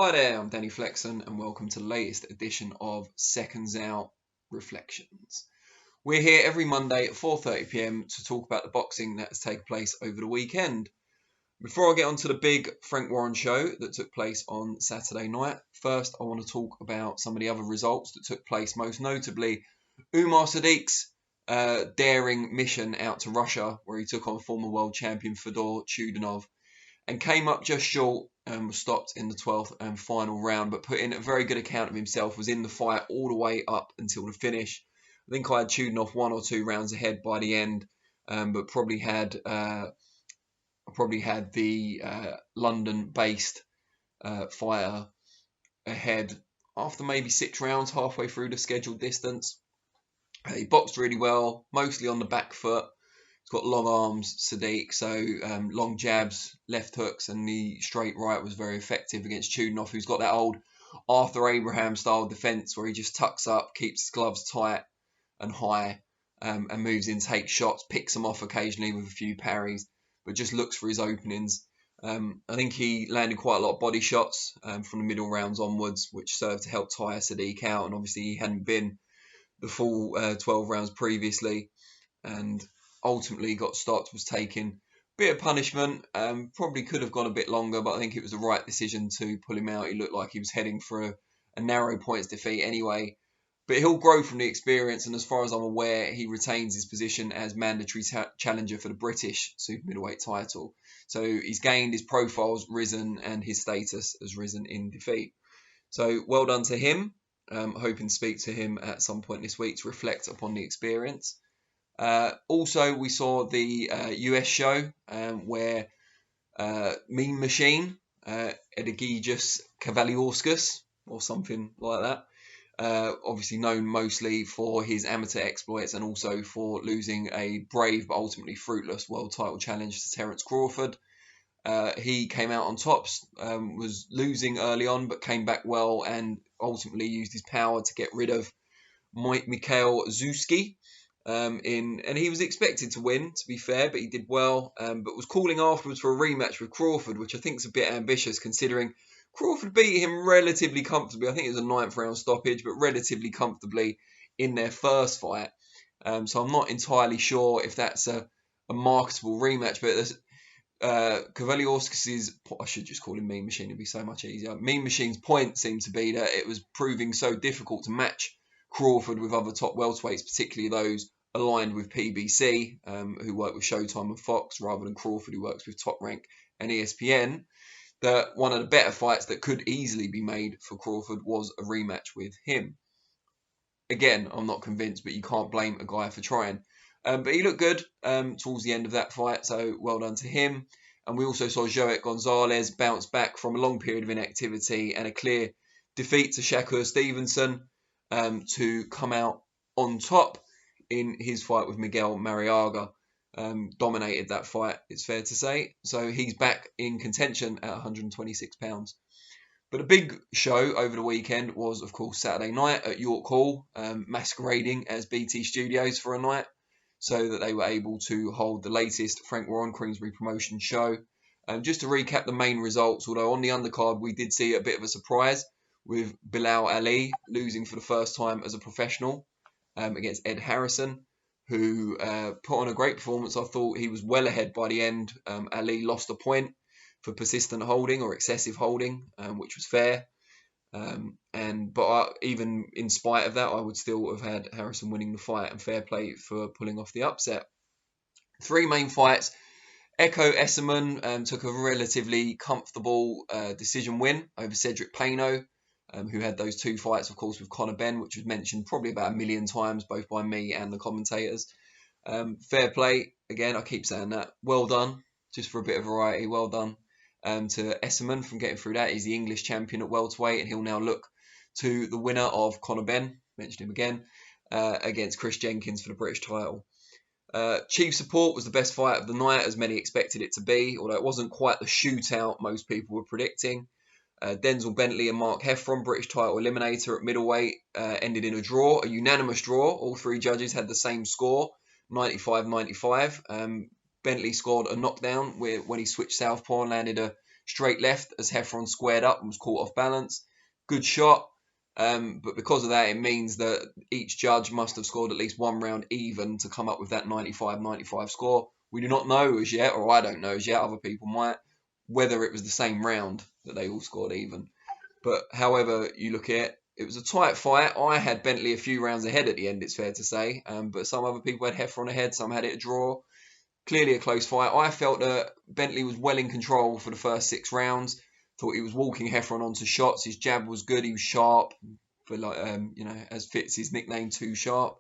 Hi there, I'm Danny Flexen and welcome to the latest edition of SecondsOut ReFLEXions. We're here every Monday at 4:30 p.m. to talk about the boxing that has taken place over the weekend. Before I get on to the big Frank Warren show that took place on Saturday night, first I want to talk about some of the other results that took place, most notably Umar Sadiq's daring mission out to Russia, where he took on former world champion Fedor Chudinov and came up just short and was stopped in the 12th and final round, but put in a very good account of himself, was in the fight all the way up until the finish. I think I had Chudinov 1 or 2 rounds ahead by the end, but probably had the London-based fighter ahead after maybe 6 rounds, halfway through the scheduled distance. He boxed really well, mostly on the back foot. He's got long arms, Sadiq, so long jabs, left hooks, and the straight right was very effective against Chudinov, who's got that old Arthur Abraham style defence where he just tucks up, keeps his gloves tight and high, and moves in, takes shots, picks them off occasionally with a few parries, but just looks for his openings. I think he landed quite a lot of body shots from the middle rounds onwards, which served to help tire Sadiq out, and obviously he hadn't been the full 12 rounds previously, and ultimately got stopped, was taken. Bit of punishment, probably could have gone a bit longer, but I think it was the right decision to pull him out. He looked like he was heading for a narrow points defeat anyway. But he'll grow from the experience, and as far as I'm aware, he retains his position as mandatory challenger for the British super middleweight title. So he's gained, his profile's risen, and his status has risen in defeat. So well done to him. Hoping to speak to him at some point this week to reflect upon the experience. Also, we saw the US show where Mean Machine, Edegijus Kavaliauskas, or something like that, obviously known mostly for his amateur exploits and also for losing a brave but ultimately fruitless world title challenge to Terence Crawford. He came out on top, was losing early on, but came back well and ultimately used his power to get rid of Mikhail Zuski. And he was expected to win, to be fair, but he did well, but was calling afterwards for a rematch with Crawford, which I think is a bit ambitious considering Crawford beat him relatively comfortably. I think it was a 9th round stoppage, but relatively comfortably in their first fight. So I'm not entirely sure if that's a marketable rematch, but Kavaliauskas' I should just call him Mean Machine, it'd be so much easier. Mean Machine's point seemed to be that it was proving so difficult to match Crawford with other top welterweights, particularly those aligned with PBC, who work with Showtime and Fox, rather than Crawford, who works with Top Rank and ESPN, that one of the better fights that could easily be made for Crawford was a rematch with him. Again, I'm not convinced, but you can't blame a guy for trying. But he looked good towards the end of that fight, so well done to him. And we also saw Joet Gonzalez bounce back from a long period of inactivity and a clear defeat to Shakur Stevenson to come out on top in his fight with Miguel Mariaga. Dominated that fight, it's fair to say. So he's back in contention at 126 pounds. But a big show over the weekend was, of course, Saturday night at York Hall, masquerading as BT Studios for a night, so that they were able to hold the latest Frank Warren Queensberry promotion show. Just to recap the main results, although on the undercard we did see a bit of a surprise with Bilal Ali losing for the first time as a professional against Ed Harrison, who put on a great performance. I thought he was well ahead by the end. Ali lost a point for persistent holding or excessive holding, which was fair. But even in spite of that, I would still have had Harrison winning the fight, and fair play for pulling off the upset. 3 main fights. Echo Esserman took a relatively comfortable decision win over Cedric Payno, who had those 2 fights, of course, with Conor Benn, which was mentioned probably about 1 million times, both by me and the commentators. Fair play. Again, I keep saying that. Well done. Just for a bit of variety, well done to Esserman from getting through that. He's the English champion at welterweight, and he'll now look to the winner of Conor Benn, mentioned him again, against Chris Jenkins for the British title. Chief Support was the best fight of the night, as many expected it to be, although it wasn't quite the shootout most people were predicting. Denzel, Bentley and Mark Heffron, British title eliminator at middleweight, ended in a draw, a unanimous draw. All 3 judges had the same score, 95-95. Bentley scored a knockdown when he switched southpaw and landed a straight left as Heffron squared up and was caught off balance. Good shot. But because of that, it means that each judge must have scored at least one round even to come up with that 95-95 score. We do not know as yet, or I don't know as yet, other people might, whether it was the same round that they all scored even. But however you look at it, it was a tight fight. I had Bentley a few rounds ahead at the end, it's fair to say. But some other people had Heffron ahead, some had it a draw. Clearly a close fight. I felt that Bentley was well in control for the first 6 rounds. Thought he was walking Heffron onto shots. His jab was good. He was sharp, for like as fits his nickname, Too Sharp.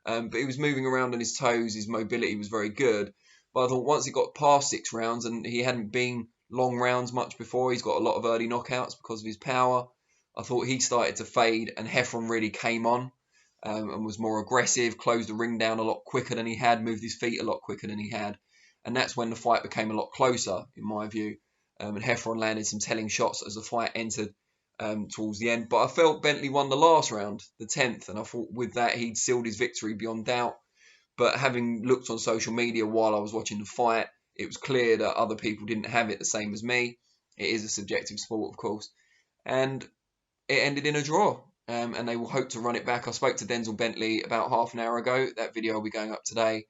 But he was moving around on his toes. His mobility was very good. But I thought once he got past 6 rounds, and he hadn't been long rounds much before, he's got a lot of early knockouts because of his power. I thought he started to fade, and Heffron really came on and was more aggressive, closed the ring down a lot quicker than he had, moved his feet a lot quicker than he had. And that's when the fight became a lot closer, in my view. And Heffron landed some telling shots as the fight entered towards the end. But I felt Bentley won the last round, the 10th, and I thought with that he'd sealed his victory beyond doubt. But having looked on social media while I was watching the fight, it was clear that other people didn't have it the same as me. It is a subjective sport, of course. And it ended in a draw. And they will hope to run it back. I spoke to Denzel Bentley about half an hour ago. That video will be going up today.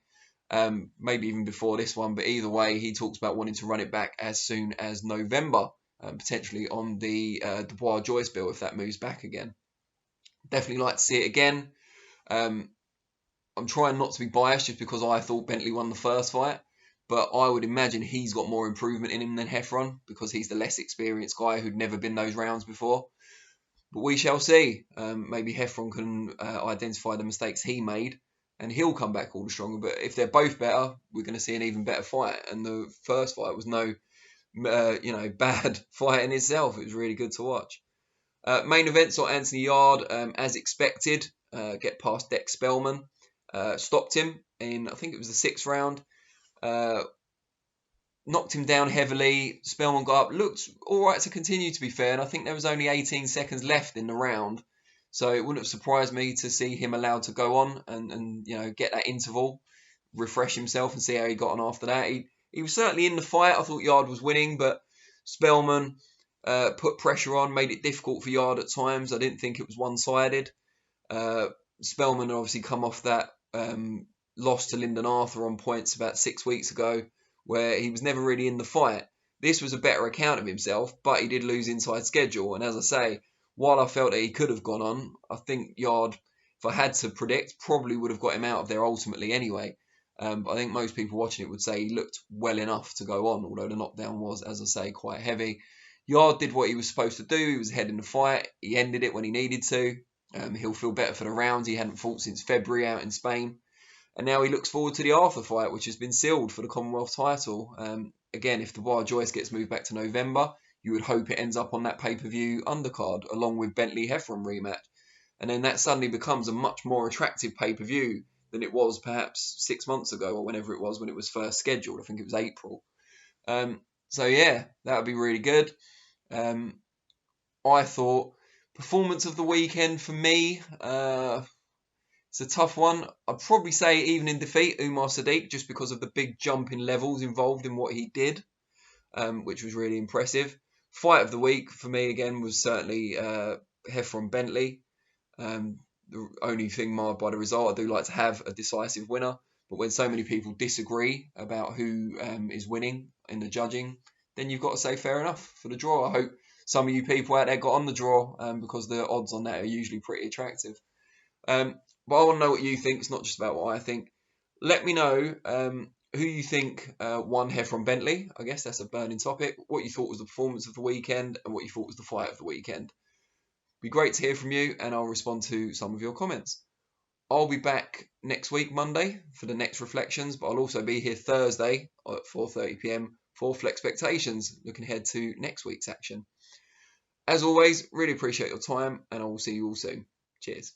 Maybe even before this one, but either way, he talks about wanting to run it back as soon as November, potentially on the Dubois-Joyce bill if that moves back again. Definitely like to see it again. I'm trying not to be biased just because I thought Bentley won the first fight, but I would imagine he's got more improvement in him than Heffron because he's the less experienced guy who'd never been those rounds before. But we shall see. Maybe Heffron can identify the mistakes he made, and he'll come back all the stronger. But if they're both better, we're going to see an even better fight. And the first fight was no, bad fight in itself. It was really good to watch. Main event saw Anthony Yarde, as expected, get past Dec Spelman. Stopped him in, I think it was the 6th round. Knocked him down heavily. Spellman got up. Looked all right to continue, to be fair. And I think there was only 18 seconds left in the round. So it wouldn't have surprised me to see him allowed to go on and get that interval, refresh himself and see how he got on after that. He was certainly in the fight. I thought Yarde was winning, but Spellman put pressure on, made it difficult for Yarde at times. I didn't think it was one-sided. Spellman obviously come off that loss to Lyndon Arthur on points about 6 weeks ago, where he was never really in the fight. This was a better account of himself, but he did lose inside schedule. And as I say, while I felt that he could have gone on, I think Yarde, if I had to predict, probably would have got him out of there ultimately anyway. But I think most people watching it would say he looked well enough to go on, although the knockdown was, as I say, quite heavy. Yarde did what he was supposed to do. He was ahead in the fight. He ended it when he needed to. He'll feel better for the rounds. He hadn't fought since February out in Spain. And now he looks forward to the Arthur fight, which has been sealed for the Commonwealth title. Again, if Dubois-Joyce gets moved back to November, you would hope it ends up on that pay-per-view undercard, along with Bentley-Heffron rematch. And then that suddenly becomes a much more attractive pay-per-view than it was perhaps 6 months ago, or whenever it was when it was first scheduled. I think it was April. So yeah, that would be really good. I thought performance of the weekend for me, it's a tough one. I'd probably say even in defeat, Umar Sadiq, just because of the big jump in levels involved in what he did, which was really impressive. Fight of the week for me again was certainly Heffron Bentley. The only thing marred by the result, I do like to have a decisive winner, but when so many people disagree about who is winning in the judging, then you've got to say fair enough for the draw. I hope some of you people out there got on the draw because the odds on that are usually pretty attractive. But I want to know what you think. It's not just about what I think. Let me know who you think won Heffron Bentley. I guess that's a burning topic. What you thought was the performance of the weekend and what you thought was the fight of the weekend. Be great to hear from you, and I'll respond to some of your comments. I'll be back next week, Monday, for the next Reflections, but I'll also be here Thursday at 4:30 PM for FLEXpectations, looking ahead to next week's action. As always, really appreciate your time, and I will see you all soon. Cheers.